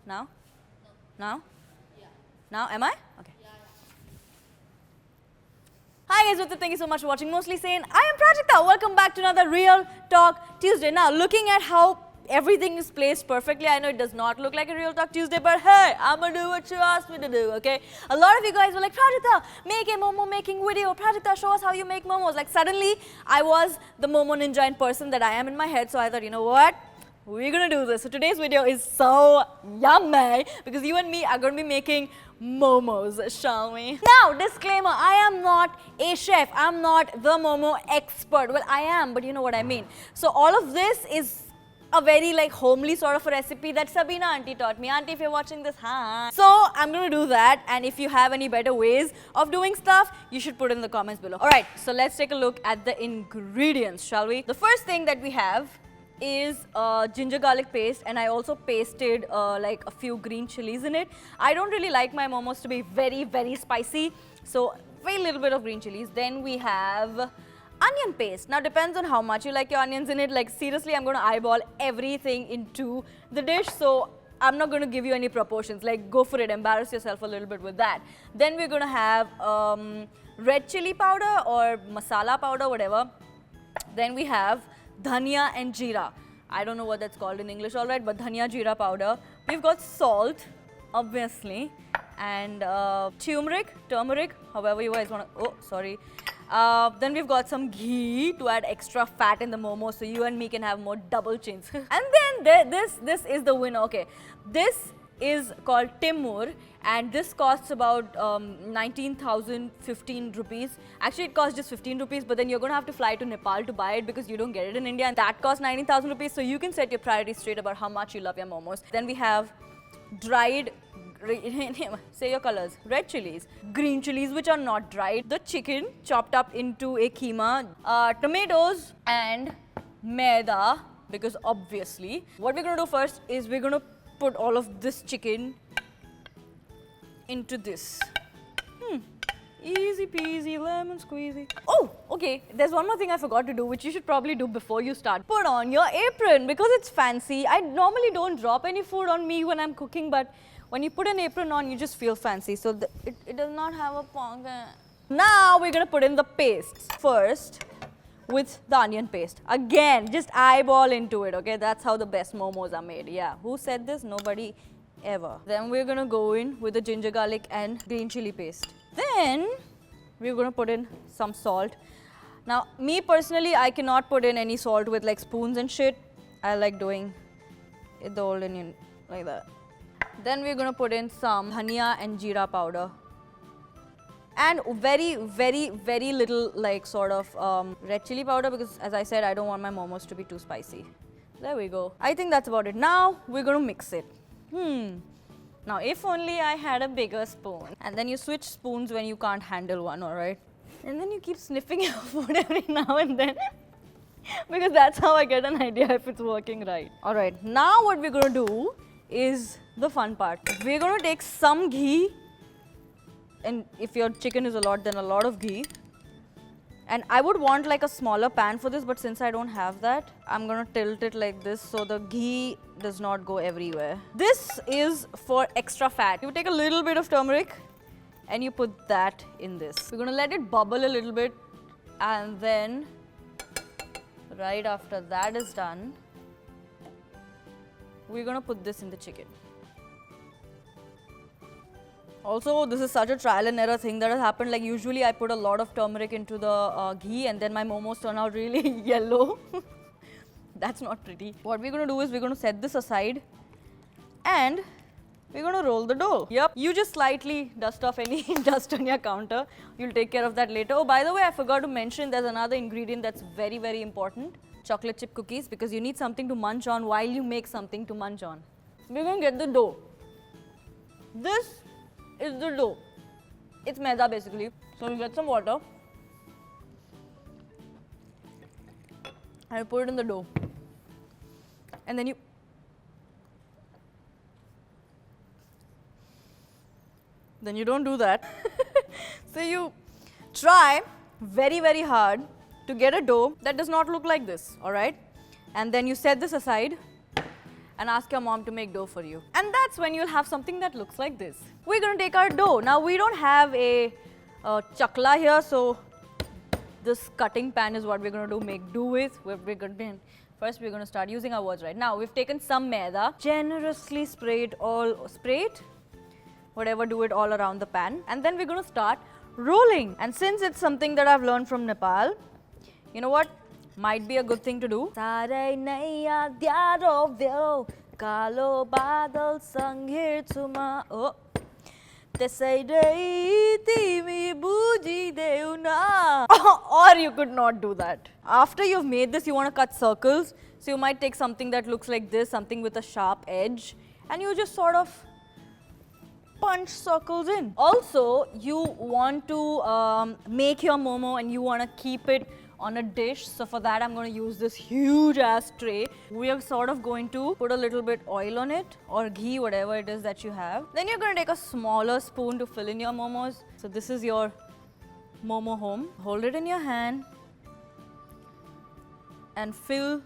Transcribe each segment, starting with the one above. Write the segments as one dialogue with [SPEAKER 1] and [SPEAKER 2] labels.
[SPEAKER 1] Now? Now? Now? Am I? Okay. Hi guys, what's up? Thank you so much for watching Mostly Sane. I am Prajakta. Welcome back to another Real Talk Tuesday. Now, looking at how everything is placed perfectly, I know it does not look like a Real Talk Tuesday, but hey, I'm gonna do what you asked me to do, okay? A lot of you guys were like, Prajakta, make a momo making video. Prajakta, show us how you make momos. Like suddenly, I was the momo ninja in person that I am in my head, so I thought, you know what? We're gonna do this. So today's video is so yummy because you and me are gonna be making momos, shall we? Now, disclaimer, I am not a chef. I'm not the momo expert. Well, I am, but you know what I mean. So all of this is a very like homely sort of a recipe that Sabina auntie taught me. Auntie, if you're watching this, huh? So I'm gonna do that, and if you have any better ways of doing stuff, you should put it in the comments below. Alright, so let's take a look at the ingredients, shall we? The first thing that we have is ginger garlic paste, and I also pasted like a few green chilies in it. I don't really like my momos to be very spicy, so very little bit of green chilies. Then we have onion paste. Now depends on how much you like your onions in it. Like seriously, I'm going to eyeball everything into the dish, so I'm not going to give you any proportions. Like go for it, embarrass yourself a little bit with that. Then we're going to have red chili powder or masala powder, whatever. Then we have dhania and jeera. I don't know what that's called in English, alright, but dhania jeera powder. We've got salt, obviously, and turmeric, however you guys want to, oh, sorry. Then we've got some ghee to add extra fat in the momo so you and me can have more double chins. And then this is the winner, okay. This is called Timur, and this costs about 19,015 rupees. Actually, it costs just 15 rupees, but then you're going to have to fly to Nepal to buy it because you don't get it in India, and that costs 19,000 rupees, so you can set your priorities straight about how much you love your momos. Then we have dried, say your colors, red chilies, green chilies which are not dried, the chicken chopped up into a keema, tomatoes, and maida, because obviously. What we're going to do first is we're going to put all of this chicken into this. Easy peasy, lemon squeezy. Oh, okay. There's one more thing I forgot to do, which you should probably do before you start. Put on your apron because it's fancy. I normally don't drop any food on me when I'm cooking, but when you put an apron on, you just feel fancy. So it does not have a pocket. Now we're gonna put in the paste first with the onion paste. Again, just eyeball into it, okay? That's how the best momos are made. Yeah, who said this? Nobody ever. Then we're gonna go in with the ginger garlic and green chili paste. Then we're gonna put in some salt. Now, me personally, I cannot put in any salt with like spoons and shit. I like doing it the old Indian like that. Then we're gonna put in some dhania and jeera powder. And very little like sort of red chili powder because as I said, I don't want my momos to be too spicy. There we go. I think that's about it. Now we're going to mix it. Now if only I had a bigger spoon. And then you switch spoons when you can't handle one, alright? And then you keep sniffing your food every now and then because that's how I get an idea if it's working right. Alright, now what we're going to do is the fun part. We're going to take some ghee. And if your chicken is a lot, then a lot of ghee. And I would want like a smaller pan for this, but since I don't have that, I'm gonna tilt it like this so the ghee does not go everywhere. This is for extra fat. You take a little bit of turmeric and you put that in this. We're gonna let it bubble a little bit, and then right after that is done, we're gonna put this in the chicken. Also, this is such a trial and error thing that has happened. Like usually I put a lot of turmeric into the ghee and then my momos turn out really yellow. That's not pretty. What we're going to do is we're going to set this aside and we're going to roll the dough. Yep, you just slightly dust off any dust on your counter. You'll take care of that later. Oh, by the way, I forgot to mention there's another ingredient that's very important. Chocolate chip cookies, because you need something to munch on while you make something to munch on. We're going to get the dough. This is the dough. It's maida basically. So we get some water and you put it in the dough. And then you don't do that. So you try very hard to get a dough that does not look like this, alright? And then you set this aside and ask your mom to make dough for you. And that's when you'll have something that looks like this. We're going to take our dough. Now we don't have a chakla here, so this cutting pan is what we're going to make do with. First we're going to start using our words right now. We've taken some maida, generously spray it all around the pan, and then we're going to start rolling. And since it's something that I've learned from Nepal, you know what might be a good thing to do? Or you could not do that. After you've made this, you want to cut circles. So you might take something that looks like this, something with a sharp edge, and you just sort of punch circles in. Also, you want to make your momo and you want to keep it on a dish. So for that, I'm going to use this huge ass tray. We are sort of going to put a little bit oil on it, or ghee, whatever it is that you have. Then you're going to take a smaller spoon to fill in your momos. So this is your momo home. Hold it in your hand and fill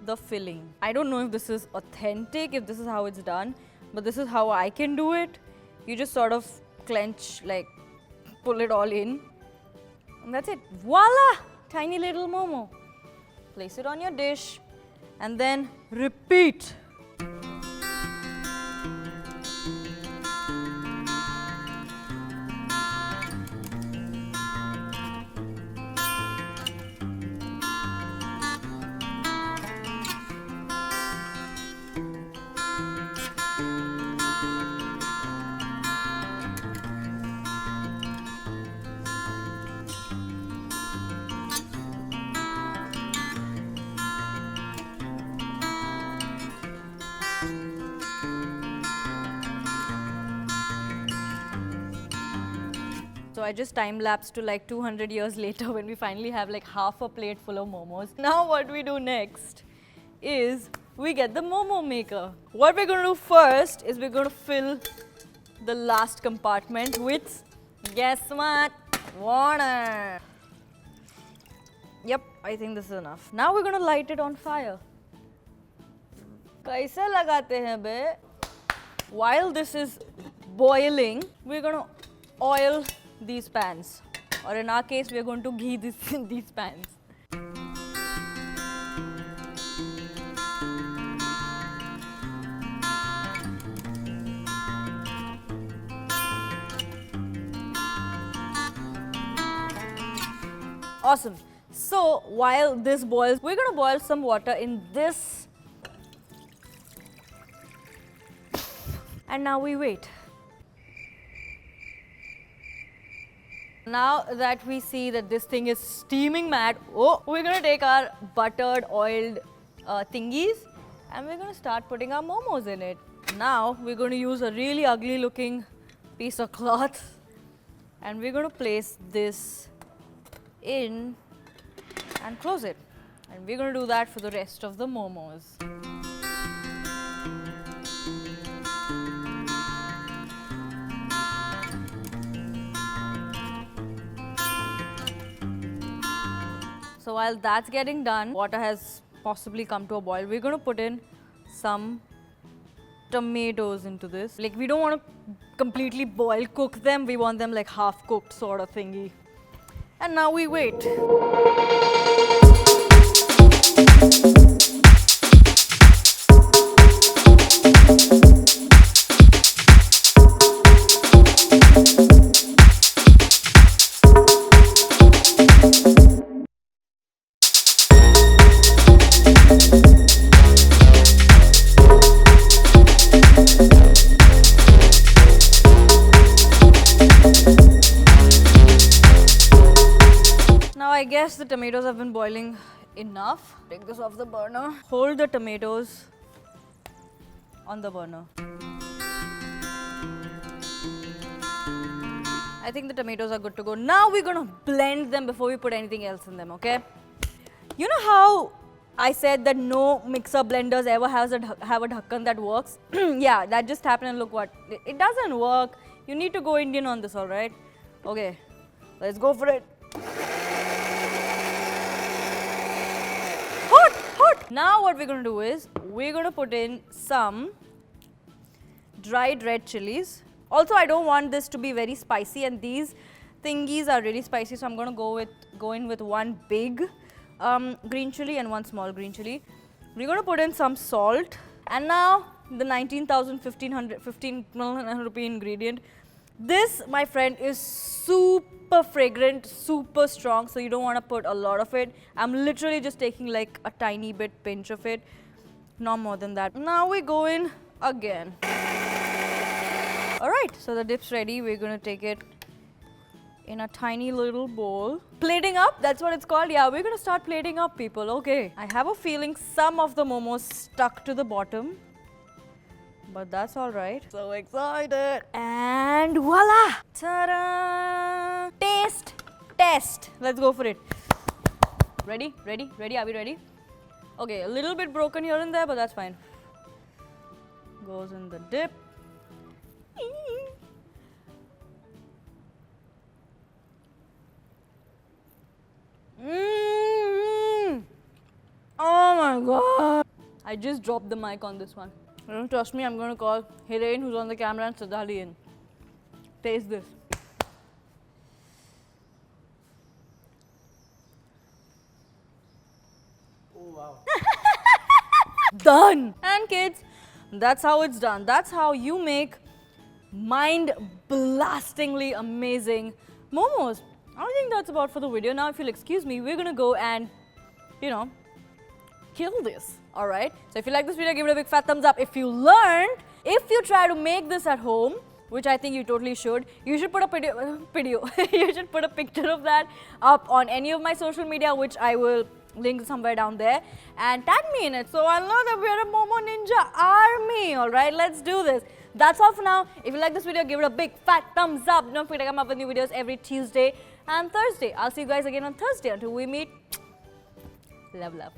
[SPEAKER 1] the filling. I don't know if this is authentic, if this is how it's done, but this is how I can do it. You just sort of clench, like pull it all in, and that's it. Voila! Tiny little momo. Place it on your dish and then repeat. So I just time-lapsed to like 200 years later when we finally have like half a plate full of momos. Now what we do next is we get the momo maker. What we're going to do first is we're going to fill the last compartment with, guess what? Water. Yep, I think this is enough. Now we're going to light it on fire. Kaise lagate hain be? While this is boiling, we're going to oil these pans, or in our case, we are going to ghee these pans. Awesome. So while this boils, we're going to boil some water in this, and now we wait. Now that we see that this thing is steaming mad, we're going to take our buttered, oiled thingies and we're going to start putting our momos in it. Now we're going to use a really ugly looking piece of cloth and we're going to place this in and close it. And we're going to do that for the rest of the momos. So while that's getting done, water has possibly come to a boil. We're going to put in some tomatoes into this. Like, we don't want to completely boil cook them. We want them like half cooked sort of thingy. And now we wait. I guess the tomatoes have been boiling enough. Take this off the burner. Hold the tomatoes on the burner. I think the tomatoes are good to go. Now we're going to blend them before we put anything else in them, okay? You know how I said that no mixer blenders ever have a dhakkan that works? Yeah, that just happened and look what. It doesn't work. You need to go Indian on this, alright? Okay, let's go for it. Hot, hot. Now what we're going to do is, we're going to put in some dried red chilies. Also, I don't want this to be very spicy, and these thingies are really spicy, so I'm going to go in with one big green chili and one small green chili. We're going to put in some salt, and now the 15 rupee ingredient. This, my friend, is super fragrant, super strong, so you don't want to put a lot of it. I'm literally just taking like a tiny bit pinch of it, not more than that. Now we go in again. Alright, so the dip's ready. We're going to take it in a tiny little bowl. Plating up, that's what it's called. Yeah, we're going to start plating up, people. Okay. I have a feeling some of the momos stuck to the bottom, but that's alright. So excited. And voila! Ta-da! Taste test. Let's go for it. Ready? Ready? Ready? Are we ready? Okay, a little bit broken here and there, but that's fine. Goes in the dip. Oh my god! I just dropped the mic on this one. Don't trust me, I'm going to call Hiren, who's on the camera, and Siddhali in. Taste this.
[SPEAKER 2] Oh wow.
[SPEAKER 1] Done! And kids, that's how it's done. That's how you make mind-blastingly amazing momos. I think that's about for the video. Now, if you'll excuse me, we're gonna go and, kill this. Alright? So if you like this video, give it a big fat thumbs up. If you learned, if you try to make this at home, which I think you totally should, you should put a you should put a picture of that up on any of my social media, which I will link somewhere down there, and tag me in it so I'll know that we're a Momo Ninja army. Alright, let's do this. That's all for now. If you like this video, give it a big fat thumbs up. Don't forget to come up with new videos every Tuesday and Thursday. I'll see you guys again on Thursday. Until we meet, love, love.